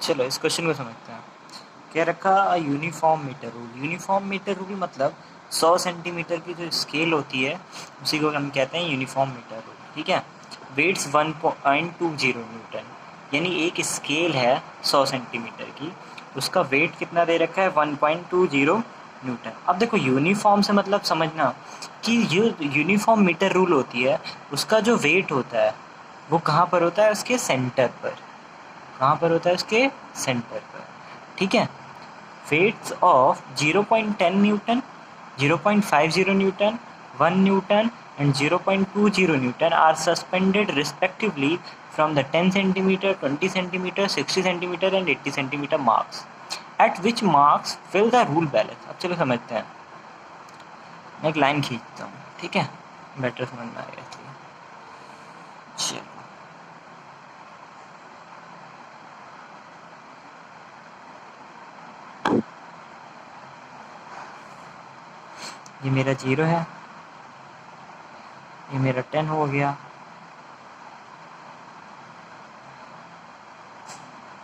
चलो इस क्वेश्चन को समझते हैं। क्या रखा, uniform metre rule. Uniform metre rule मतलब 100 सेंटीमीटर की जो स्केल होती है उसी को हम कहते हैं यूनिफॉर्म मीटर रूल। ठीक है। वेट्स 1.20 न्यूटन, यानी एक स्केल है 100 सेंटीमीटर की, उसका वेट कितना दे रखा है 1.20 न्यूटन। अब देखो यूनिफॉर्म से मतलब समझना कि जो यूनिफॉर्म मीटर रूल होती है उसका जो वेट होता है वो कहाँ पर होता है, उसके सेंटर पर। कहाँ पर होता है, उसके सेंटर पर। ठीक है। Weights of 0.10 newton, 0.50 newton, 1 newton and 0.20 newton are suspended respectively from the 10 centimetre, 20 centimetre, 60 centimetre and 80 centimetre marks, at which marks fill the rule balance. अब चलो समझते हैं। मैं एक लाइन खींचता हूँ, ठीक है, बेटर समझ में आएगा इसलिए। चलो ये मेरा 0 है, ये मेरा 10 हो गया,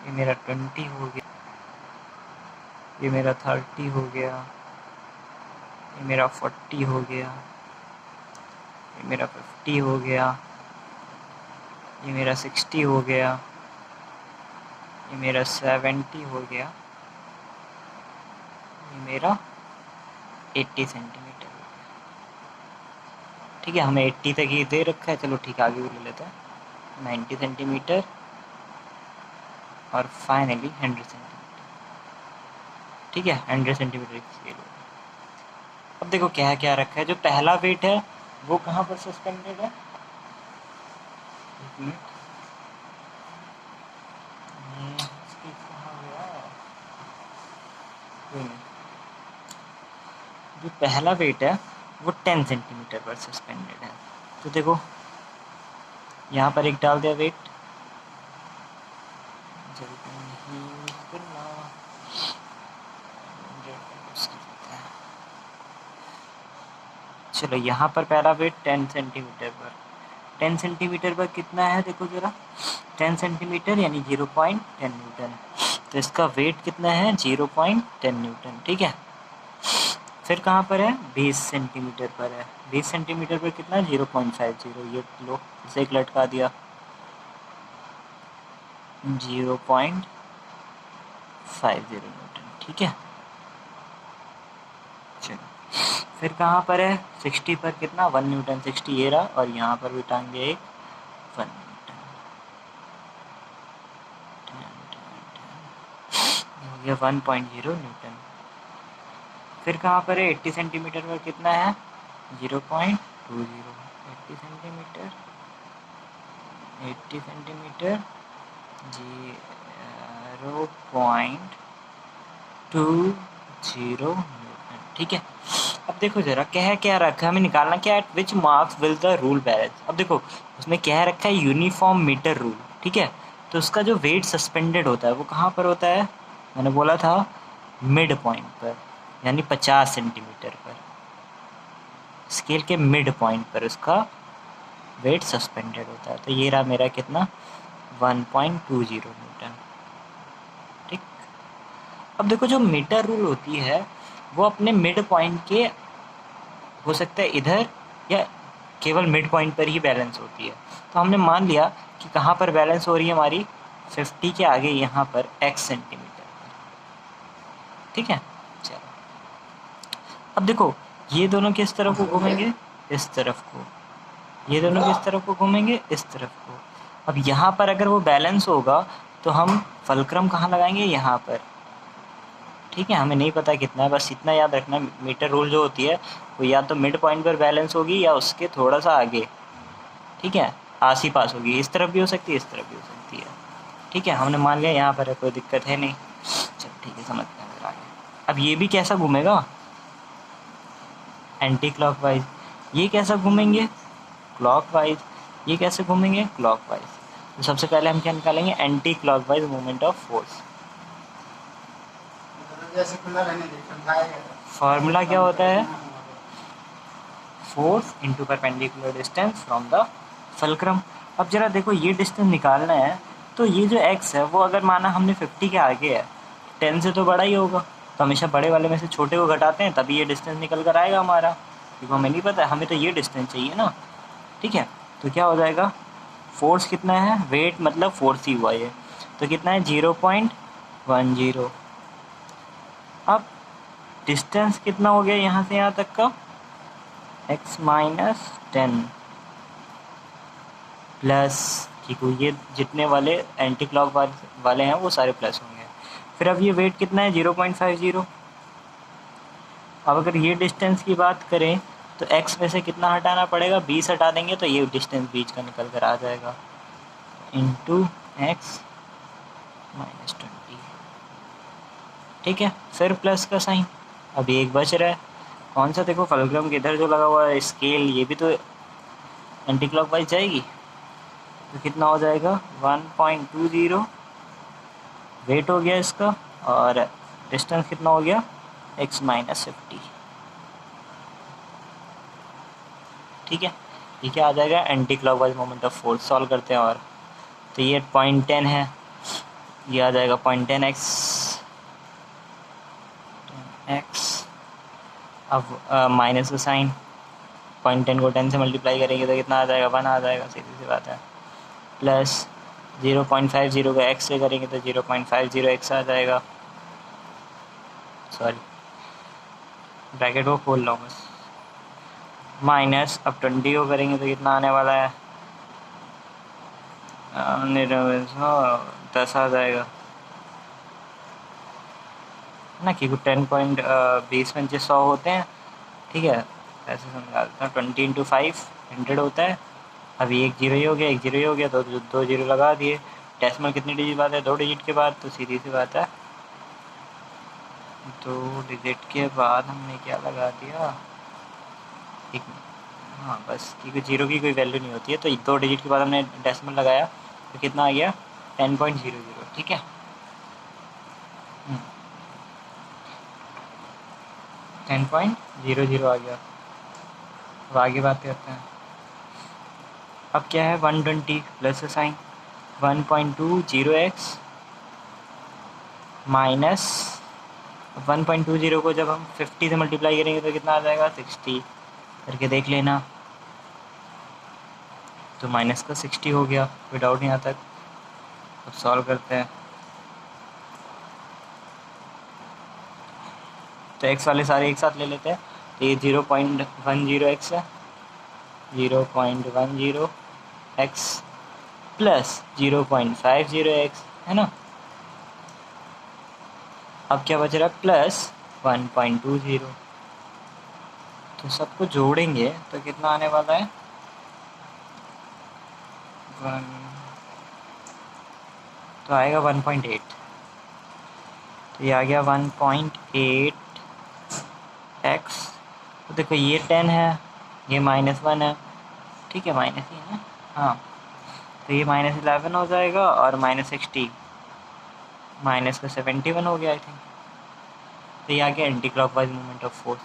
ये मेरा 20 हो गया, ये मेरा 30 हो गया, ये मेरा 40 हो गया, ये मेरा 50 हो गया, ये मेरा 60 हो गया, ये मेरा 70 हो गया, ये मेरा 80 सेंटीमीटर हो गया। ठीक है, हमें 80 तक ये दे रखा है, चलो ठीक है आगे भी ले लेते हैं। 90 सेंटीमीटर और फाइनली 100 सेंटीमीटर। ठीक है, 100 सेंटीमीटर की स्केल हो गई। अब देखो क्या क्या रखा है। जो पहला वेट है वो कहाँ पर सस्पेंडेड है, एक मिनट, कहाँ गया, कोई नहीं। जो पहला वेट है वो 10 सेंटीमीटर पर सस्पेंडेड है। तो देखो यहाँ पर एक डाल दिया वेट, चलो यहाँ पर पहला वेट 10 सेंटीमीटर पर, 10 सेंटीमीटर पर कितना है देखो ज़रा, 10 सेंटीमीटर यानी 0.10 न्यूटन। तो इसका वेट कितना है 0.10 न्यूटन। ठीक है। फिर कहाँ पर है, 20 सेंटीमीटर पर है। 20 सेंटीमीटर पर कितना है 0.50, ये लो इसे एक लटका दिया, 0.50 न्यूटन। ठीक है। चलो फिर कहाँ पर है, 60 पर कितना 1 न्यूटन, 60 ये रहा, और यहाँ पर भी टांग दिया एक 1 न्यूटन, हो गया 1.0 न्यूटन। फिर कहाँ पर है, 80 सेंटीमीटर पर कितना है 0.20, 80 सेंटीमीटर, 80 सेंटीमीटर 0.20 न्यूटन। ठीक है। अब देखो जरा क्या रखा है, हमें निकालना क्या, eight which marks will the rule balance. अब देखो उसमें क्या रखा है, यूनिफॉर्म मीटर रूल। ठीक है। तो उसका जो वेट सस्पेंडेड होता है वो कहाँ पर होता है, मैंने बोला था मिड पॉइंट पर, यानी 50 सेंटीमीटर पर। स्केल के मिड पॉइंट पर उसका वेट सस्पेंडेड होता है। तो ये रहा मेरा कितना 1.20 न्यूटन। ठीक। अब देखो जो मीटर रूल होती है वो अपने मिड पॉइंट के हो सकता है इधर या केवल मिड पॉइंट पर ही बैलेंस होती है। तो हमने मान लिया कि कहाँ पर बैलेंस हो रही है हमारी, 50 के आगे यहाँ पर x सेंटीमीटर पर। ठीक है। चलो अब देखो ये दोनों किस तरफ को घूमेंगे, इस तरफ को, ये दोनों किस तरफ को घूमेंगे, इस तरफ को। अब यहाँ पर अगर वो बैलेंस होगा तो हम फलक्रम कहाँ लगाएंगे, यहाँ पर। ठीक है, हमें नहीं पता कितना है, बस इतना याद रखना, मीटर रूल जो होती है वो या तो मिड पॉइंट पर बैलेंस होगी या उसके थोड़ा सा आगे। ठीक है, आस ही पास होगी, इस तरफ भी हो सकती है, इस तरफ भी हो सकती है। ठीक है, हमने मान लिया यहाँ पर है, कोई दिक्कत है नहीं। चल ठीक है, समझते हैं फिर आगे। अब ये भी कैसा घूमेगा, एंटी क्लॉकवाइज। ये कैसा घूमेंगे, क्लॉकवाइज। ये कैसे घूमेंगे, क्लॉकवाइज। तो सबसे पहले हम क्या निकालेंगे, anti clockwise moment of force. Formula क्या होता है, force into perpendicular distance from the fulcrum. अब जरा देखो ये डिस्टेंस निकालना है तो ये जो x है वो अगर माना हमने 50 के आगे है, 10 से तो बड़ा ही होगा, तो हमेशा बड़े वाले में से छोटे को घटाते हैं तभी ये डिस्टेंस निकल कर आएगा हमारा, क्योंकि हमें नहीं पता, हमें तो ये डिस्टेंस चाहिए ना। ठीक है, तो क्या हो जाएगा, फोर्स कितना है, वेट मतलब फोर्स ही हुआ ये, तो कितना है 0.10। अब डिस्टेंस कितना हो गया यहाँ से यहाँ तक का, x माइनस 10 प्लस, ठीक है, ये जितने वाले एंटी क्लॉक वाले हैं वो सारे प्लस होंगे। फिर अब ये वेट कितना है 0.50। अब अगर ये डिस्टेंस की बात करें तो x में से कितना हटाना पड़ेगा, 20 हटा देंगे तो ये डिस्टेंस बीच का निकल कर आ जाएगा, इंटू x माइनस 20। ठीक है, फिर प्लस का साइन। अब एक बच रहा है, कौन सा, देखो फलक्रम के इधर जो लगा हुआ है स्केल, ये भी तो एंटी क्लॉकवाइज जाएगी, तो कितना हो जाएगा 1.20 वेट हो गया इसका, और डिस्टेंस कितना हो गया x माइनस 50। ठीक है, ये क्या आ जाएगा, anti clockwise moment of force. Solve करते हैं, और तो ये 0.10 है, ये आ जाएगा 0.10x। अब माइनस का साइन, 0.10 को 10 से मल्टीप्लाई करेंगे तो कितना आ जाएगा, 1 आ जाएगा, सीधी सी बात है। प्लस 0.50 को x से करेंगे तो 0.50x आ जाएगा, सॉरी ब्रैकेट को खोल लो बस, माइनस अब 20 को करेंगे तो कितना आने वाला है, 10 आ जाएगा ना, क्योंकि 10.20 में 100 होते हैं। ठीक है, ऐसे समझा देता हूँ, 20 इंटू 5 100 होता है। अभी एक जीरो ही हो गया, एक जीरो ही हो गया, तो दो जीरो लगा दिए। डेसिमल कितनी डिजिट बाद है, 2 डिजिट के बाद, तो सीधी सी बात है 2 डिजिट के बाद हमने क्या लगा दिया, एक, हाँ बस, क्योंकि जीरो की कोई वैल्यू नहीं होती है, तो 2 डिजिट के बाद हमने डेसिमल लगाया तो कितना आ गया 10.00। ठीक है, 10.00 आ गया। अब आगे बात करते हैं, अब क्या है 120 प्लस साइन, 1.20x माइनस 1.20 को जब हम 50 से मल्टीप्लाई करेंगे तो कितना आ जाएगा 60, करके देख लेना। तो माइनस का 60 हो गया, कोई डाउट नहीं आता। अब सॉल्व करते हैं, तो x वाले सारे एक साथ ले लेते हैं, तो ये 0.10x है, 0.10x प्लस 0.50x है ना। अब क्या बच रहा है, प्लस 1.20, तो सबको जोड़ेंगे तो कितना आने वाला है, 1, तो आएगा 1.8, तो ये आ गया 1.8x। तो देखो ये 10 है, ये -1 है, ठीक है माइनस ही है ना, हाँ, तो ये -11 हो जाएगा, और -60 माइनस का 71 हो गया आई थिंक। तो ये आ गया anti clockwise movement of force.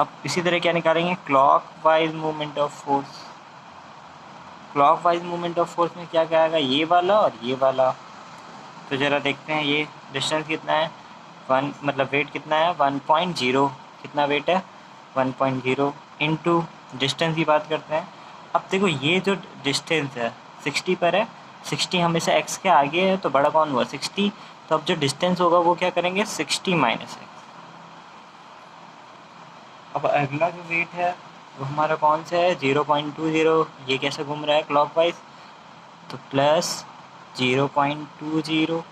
अब इसी तरह क्या निकालेंगे, clockwise movement of force. Clockwise movement of force में क्या क्या आएगा, ये वाला और ये वाला। तो ज़रा देखते हैं, ये डिस्टेंस कितना है, 1 मतलब वेट कितना है 1.0, कितना वेट है 1.0 इंटू डिस्टेंस की बात करते हैं। अब देखो ये जो डिस्टेंस है 60 पर है, 60 हमेशा x के आगे है, तो बड़ा कौन हुआ 60, तो अब जो डिस्टेंस होगा वो क्या करेंगे 60 माइनस x। अब अगला जो वेट है वो हमारा कौन सा है 0.20, ये कैसे घूम रहा है क्लॉकवाइज, तो प्लस 0.20।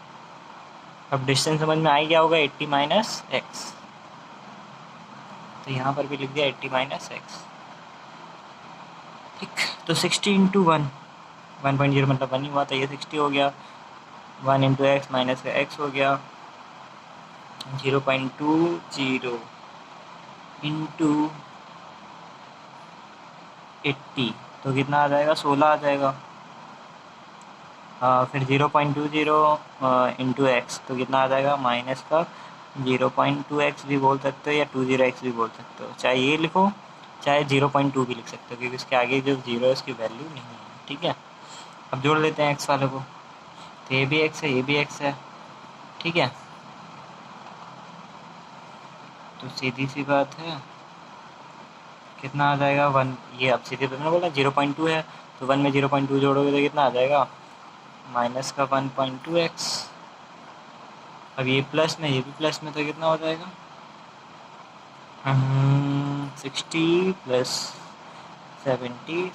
अब डिस्टेंस समझ में आ गया होगा 80 माइनस एक्स, तो यहाँ पर भी लिख दिया 80 माइनस एक्स। ठीक, तो 60 इंटू 1.0 मतलब 1 ही हुआ, तो ये 60 हो गया, 1 इंटू एक्स माइनस का एक्स हो गया, 0.20 इंटू 80 तो कितना आ जाएगा 16 आ जाएगा। फिर 0.20 इंटू एक्स तो कितना आ जाएगा माइनस का 0.2x भी बोल सकते हो या 20x भी बोल सकते हो, चाहे ये लिखो चाहे 0.2 भी लिख सकते हो, क्योंकि उसके आगे जो 0 है उसकी वैल्यू नहीं है। ठीक है, अब जोड़ लेते हैं x वाले को, तो ये भी एक्स है, ये भी एक्स है, ठीक है। तो सीधी सी बात है, कितना आ जाएगा 1, ये अब सीधे मैंने बोला 0.2 है, तो 1 में 0.2 जोड़ोगे तो कितना आ जाएगा, माइनस का 1.2x। अब ये प्लस में, ये भी प्लस में, तो कितना हो जाएगा 60 प्लस 76,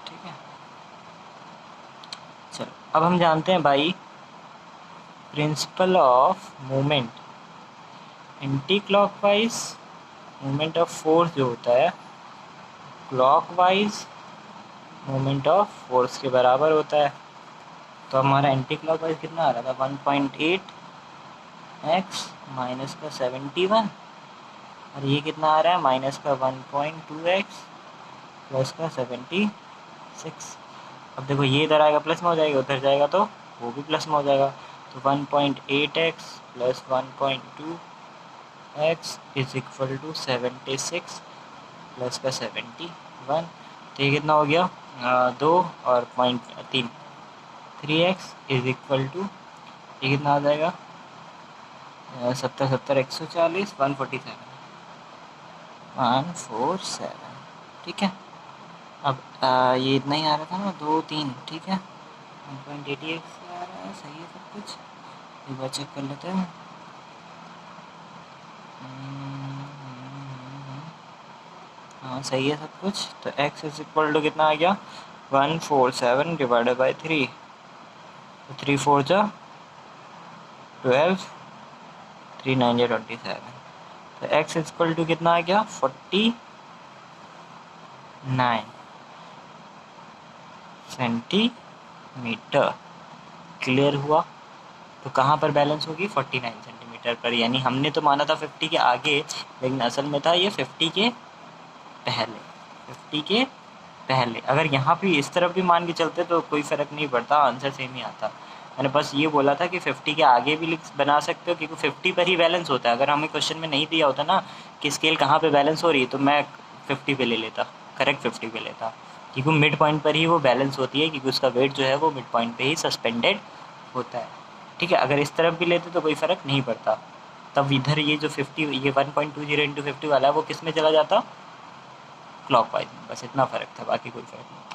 ठीक है। चलो अब हम जानते हैं भाई principle of moment, anti clockwise moment of force जो होता है क्लॉकवाइज मोमेंट ऑफ फोर्स के बराबर होता है। तो हमारा एंटी क्लॉकवाइज कितना आ रहा था 1.8 एक्स माइनस का 71, और ये कितना आ रहा है माइनस का 1.2 एक्स प्लस का 76। अब देखो ये इधर आएगा प्लस में हो जाएगा, उधर जाएगा तो वो भी प्लस में हो जाएगा। तो 1.8 x plus 1.2 x is equal to 76 plus का 71। तो ये कितना हो गया 2 और 0.3, 3x इज इक्वल टू, ये कितना आ जाएगा 70 70 140 147 147, ठीक है। अब ये इतना ही आ रहा था ना 2 3, ठीक है। 1.88 आ रहा है, सही है सब कुछ। एक बार चेक कर लेते हैं। हाँ सही है सब कुछ। तो x इज इक्वल टू कितना आ गया 147 डिवाइडेड बाई 3, तो 3 4 जा 12, 3 9 जा 27। तो x इज इक्वल टू कितना आ गया 49 सेंटीमीटर। क्लियर हुआ। तो कहाँ पर बैलेंस होगी 49 सेंटीमीटर पर, यानी हमने तो माना था 50 के आगे, लेकिन असल में था ये 50 के पहले, 50 के पहले। अगर यहाँ भी इस तरफ भी मान के चलते तो कोई फ़र्क नहीं पड़ता, आंसर सेम ही आता। मैंने बस ये बोला था कि 50 के आगे भी बना सकते हो, क्योंकि 50 पर ही बैलेंस होता है। अगर हमें क्वेश्चन में नहीं दिया होता ना कि स्केल कहाँ पे बैलेंस हो रही है, तो मैं 50 पे ले लेता, करेक्ट 50 पे लेता, क्योंकि मिड पॉइंट पर ही वो बैलेंस होती है, क्योंकि उसका वेट जो है वो मिड पॉइंट पर ही सस्पेंडेड होता है, ठीक है। अगर इस तरफ भी लेते तो कोई फ़र्क नहीं पड़ता, तब इधर ये जो 50, ये 1.20 इंटू 50 वाला है वो किस में चला जाता, क्लॉकवाइज में। बस इतना फ़र्क था, बाकी कोई फ़र्क नहीं था।